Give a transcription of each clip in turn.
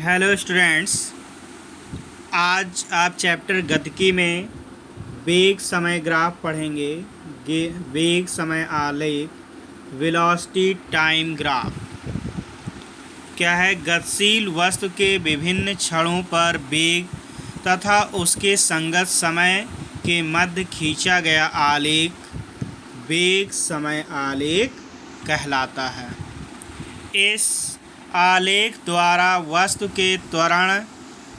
Hello students. आज आप chapter गतिकी में वेग समय ग्राफ पढ़ेंगे। वेग समय आलेख वेलोसिटी टाइम ग्राफ क्या है? गतिशील वस्तु के विभिन्न क्षणों पर वेग तथा उसके संगत समय के मध्य खींचा गया आलेख वेग समय आलेख कहलाता है। इस आलेख द्वारा वस्तु के त्वरण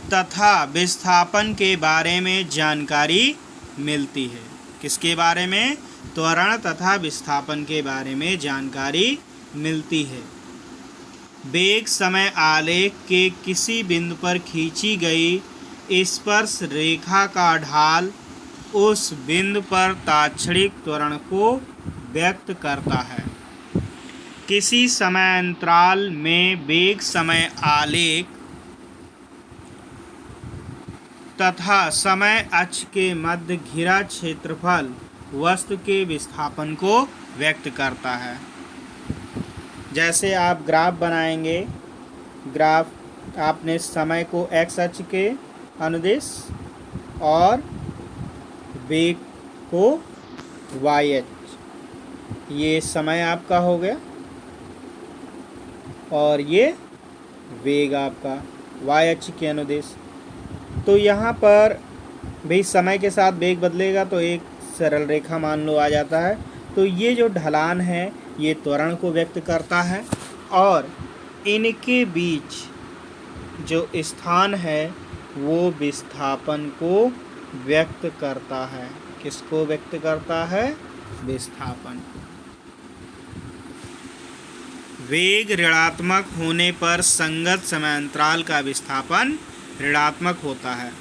तथा विस्थापन के बारे में जानकारी मिलती है। किसके बारे में? त्वरण तथा विस्थापन के बारे में जानकारी मिलती है। वेग समय आलेख के किसी बिंदु पर खींची गई स्पर्श रेखा का ढाल उस बिंदु पर तात्क्षणिक त्वरण को व्यक्त करता है। किसी समय अंतराल में वेग समय आलेख तथा समय अक्ष के मध्य घिरा क्षेत्रफल वस्तु के विस्थापन को व्यक्त करता है। जैसे आप ग्राफ बनाएंगे, ग्राफ आपने समय को एक्स अक्ष के अनुदिश और वेग को वाई अक्ष, ये समय आपका हो गया और ये वेग आपका वाई अक्ष के अनुदिश। तो यहाँ पर भाई समय के साथ वेग बदलेगा तो एक सरल रेखा मान लो आ जाता है। तो ये जो ढलान है ये त्वरण को व्यक्त करता है और इनके बीच जो स्थान है वो विस्थापन को व्यक्त करता है। किसको व्यक्त करता है? विस्थापन। वेग ऋणात्मक होने पर संगत समय अंतराल का विस्थापन ऋणात्मक होता है,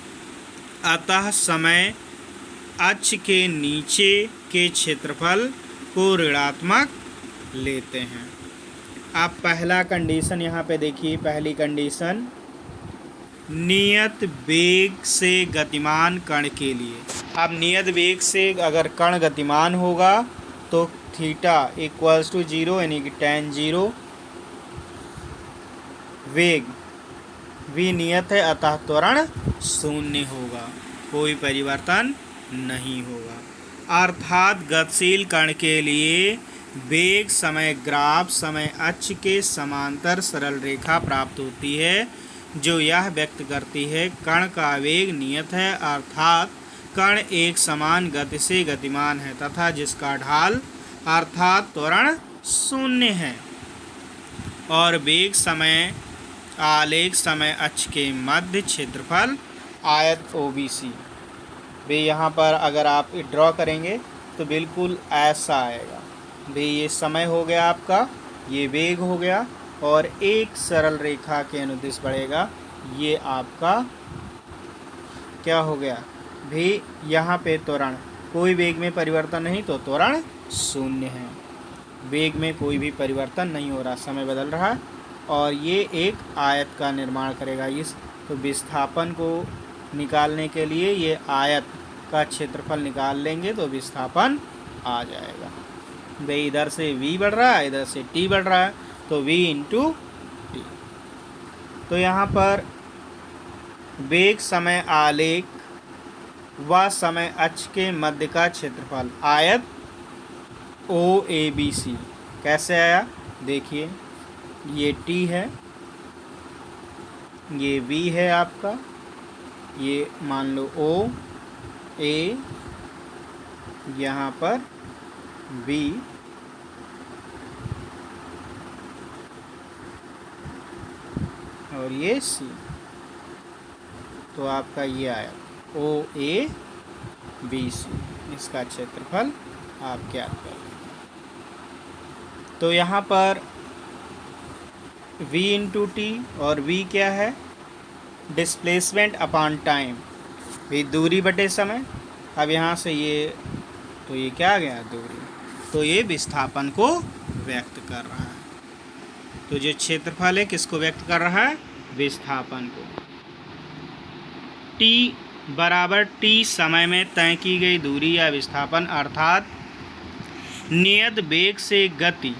अतः समय अक्ष के नीचे के क्षेत्रफल को ऋणात्मक लेते हैं। अब पहला कंडीशन यहाँ पे देखिए, पहली कंडीशन नियत वेग से गतिमान कण के लिए। अब नियत वेग से अगर कण गतिमान होगा तो थीटा इक्वल्स टू 0 यानी कि tan 0। वेग भी नियत है अतः त्वरण शून्य होगा, कोई परिवर्तन नहीं होगा। अर्थात गतिशील कण के लिए वेग समय ग्राफ समय अक्ष के समांतर सरल रेखा प्राप्त होती है जो यह व्यक्त करती है कण का वेग नियत है, अर्थात कण एक समान गति से गतिमान है तथा जिसका ढाल अर्थात त्वरण शून्य है और वेग समय आलेख समय अक्ष के मध्य क्षेत्रफल आयत OBC। वे यहाँ पर अगर आप ड्रॉ करेंगे तो बिल्कुल ऐसा आएगा। वे ये समय हो गया आपका, ये वेग हो गया और एक सरल रेखा के अनुदिश बढ़ेगा। ये आपका क्या हो गया भी? यहाँ पे त्वरण, कोई वेग में परिवर्तन नहीं तो त्वरण शून्य है। वेग में कोई भी परिवर्तन नहीं हो रहा, समय बदल रहा है और ये एक आयत का निर्माण करेगा। इस तो विस्थापन को निकालने के लिए ये आयत का क्षेत्रफल निकाल लेंगे तो विस्थापन आ जाएगा। भाई इधर से v बढ़ रहा है, इधर से t बढ़ रहा है तो v इंटू टी। तो यहाँ पर वेग समय आलेख व समय अक्ष के मध्य का क्षेत्रफल आयत OABC कैसे आया देखिए। ये t है, ये v है आपका, ये मान लो O A, यहाँ पर B और ये C। तो आपका ये आया OABC, इसका क्षेत्रफल आप क्या कर। तो यहाँ पर v इंटू टी और v क्या है? डिस्प्लेसमेंट अपॉन टाइम, भी दूरी बटे समय। अब यहाँ से ये तो ये क्या आ गया? दूरी। तो ये विस्थापन को व्यक्त कर रहा है। तो जो क्षेत्रफल है किसको व्यक्त कर रहा है? विस्थापन को। t बराबर t समय में तय की गई दूरी या विस्थापन, अर्थात नियत वेग से गति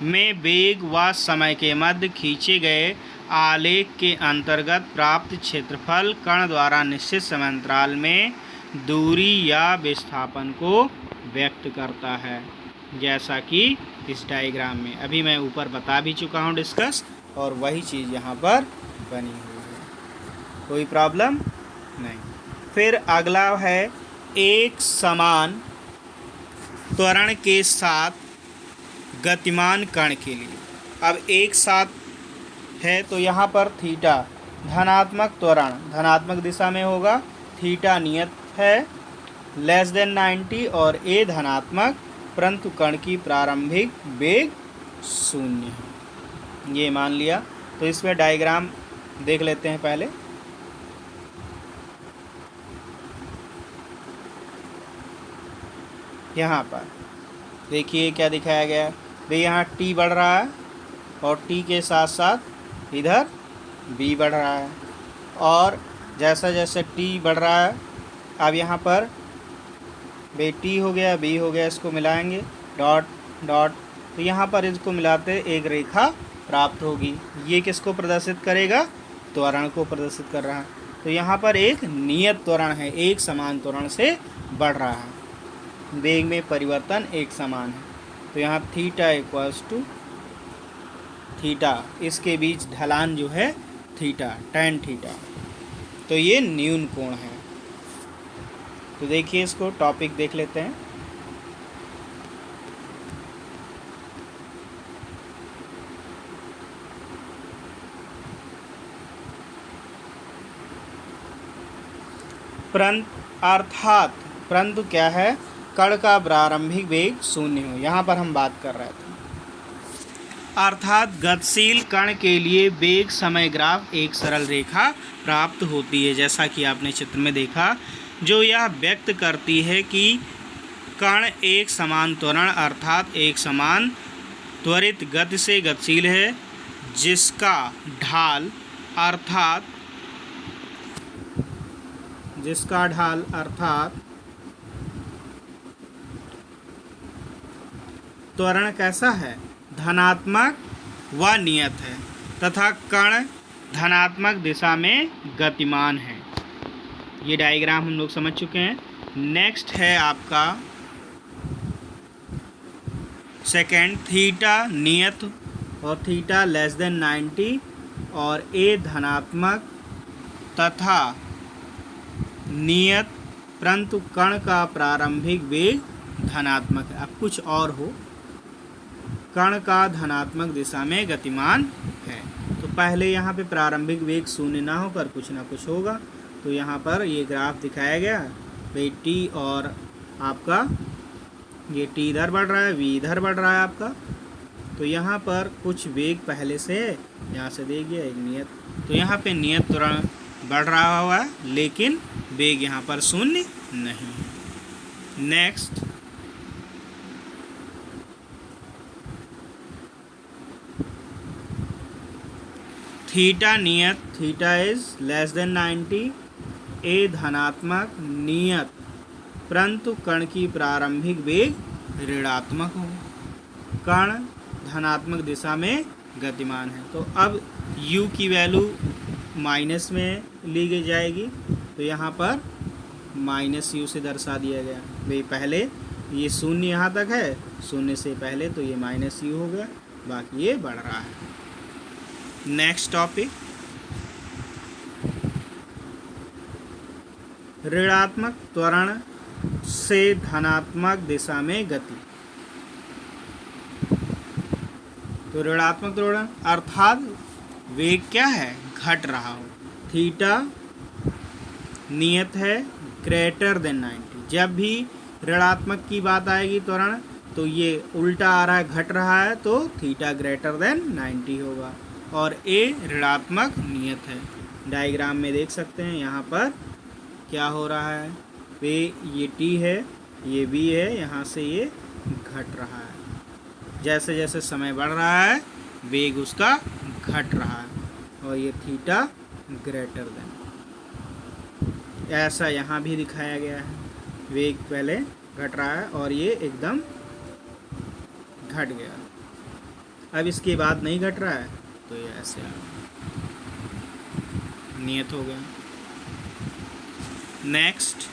में वेग व समय के मध्य खींचे गए आलेख के अंतर्गत प्राप्त क्षेत्रफल कण द्वारा निश्चित समयांतराल में दूरी या विस्थापन को व्यक्त करता है, जैसा कि इस डायग्राम में अभी मैं ऊपर बता भी चुका हूँ डिस्कस, और वही चीज़ यहाँ पर बनी हुई है। कोई प्रॉब्लम नहीं। फिर अगला है एक समान त्वरण के साथ गतिमान कण के लिए। अब एक साथ है तो यहाँ पर थीटा धनात्मक त्वरण धनात्मक दिशा में होगा, थीटा नियत है लेस देन 90 और ए धनात्मक, परंतु कण की प्रारंभिक वेग 0 है, ये मान लिया। तो इसमें डायग्राम देख लेते हैं पहले। यहाँ पर देखिए क्या दिखाया गया है भाई, यहाँ t बढ़ रहा है और t के साथ साथ इधर b बढ़ रहा है, और जैसा जैसे t बढ़ रहा है अब यहाँ पर भाई t हो गया b हो गया, इसको मिलाएंगे डॉट डॉट, तो यहाँ पर इसको मिलाते एक रेखा प्राप्त होगी। ये किसको प्रदर्शित करेगा? त्वरण को प्रदर्शित कर रहा है। तो यहाँ पर एक नियत त्वरण है, एक समान त्वरण से बढ़ रहा है, वेग में परिवर्तन एक समान है। तो यहाँ थीटा इक्वल्स टू थीटा, इसके बीच ढलान जो है थीटा tan थीटा, तो ये न्यून कोण है। तो देखिए इसको टॉपिक देख लेते हैं। परंतु क्या है, कण का प्रारंभिक वेग 0 हो, यहाँ पर हम बात कर रहे थे। अर्थात गतिशील कण के लिए वेग समय ग्राफ एक सरल रेखा प्राप्त होती है, जैसा कि आपने चित्र में देखा, जो यह व्यक्त करती है कि कण एक समान त्वरण अर्थात एक समान त्वरित गति से गतिशील है, जिसका ढाल अर्थात त्वरण कैसा है? धनात्मक व नियत है तथा कण धनात्मक दिशा में गतिमान है। ये डायग्राम हम लोग समझ चुके हैं। नेक्स्ट है आपका सेकेंड, थीटा नियत और थीटा लेस देन 90 और ए धनात्मक तथा नियत, परंतु कण का प्रारंभिक वेग धनात्मक है। अब कुछ और हो, कण का धनात्मक दिशा में गतिमान है, तो पहले यहाँ पे प्रारंभिक वेग 0 ना होकर कुछ ना कुछ होगा। तो यहाँ पर ये ग्राफ दिखाया गया भाई, टी और आपका ये टी इधर बढ़ रहा है, वी इधर बढ़ रहा है आपका, तो यहाँ पर कुछ वेग पहले से है, यहाँ से देखिए एक नियत, तो यहाँ पे नियत त्वरण बढ़ रहा हुआ है, लेकिन वेग यहाँ पर 0 नहीं है। नेक्स्ट, थीटा नियत, थीटा इज लेस देन 90, ए धनात्मक नियत, परंतु कण की प्रारंभिक वेग ऋणात्मक हो, कण धनात्मक दिशा में गतिमान है। तो अब u की वैल्यू माइनस में ली गई जाएगी, तो यहाँ पर माइनस u से दर्शा दिया गया भाई, पहले ये 0 यहाँ तक है, 0 से पहले, तो ये माइनस u हो गया, बाकी ये बढ़ रहा है। नेक्स्ट टॉपिक, ऋणात्मक त्वरण से धनात्मक दिशा में गति। तो ऋणात्मक त्वरण अर्थात वेग क्या है? घट रहा हो, थीटा नियत है ग्रेटर देन 90। जब भी ऋणात्मक की बात आएगी त्वरण, तो ये उल्टा आ रहा है, घट रहा है, तो थीटा ग्रेटर देन 90 होगा, और ए ऋणात्मक नियत है। डायग्राम में देख सकते हैं यहाँ पर क्या हो रहा है, वे ये टी है, ये बी है, यहाँ से ये घट रहा है, जैसे जैसे समय बढ़ रहा है वेग उसका घट रहा है, और ये थीटा ग्रेटर देन, ऐसा यहाँ भी दिखाया गया है, वेग पहले घट रहा है और ये एकदम घट गया। अब इसके बाद नहीं घट रहा है, तो ये ऐसे आ नियत हो गया। नेक्स्ट,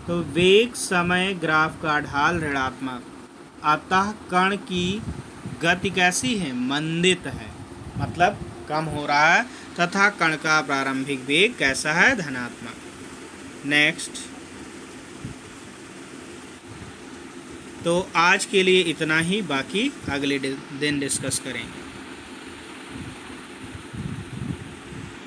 तो वेग समय ग्राफ का ढाल ऋणात्मक, अतः कण की गति कैसी है? मंदित है, मतलब कम हो रहा है, तथा कण का प्रारंभिक वेग कैसा है? धनात्मक। नेक्स्ट, तो आज के लिए इतना ही, बाकी अगले दिन डिस्कस करेंगे।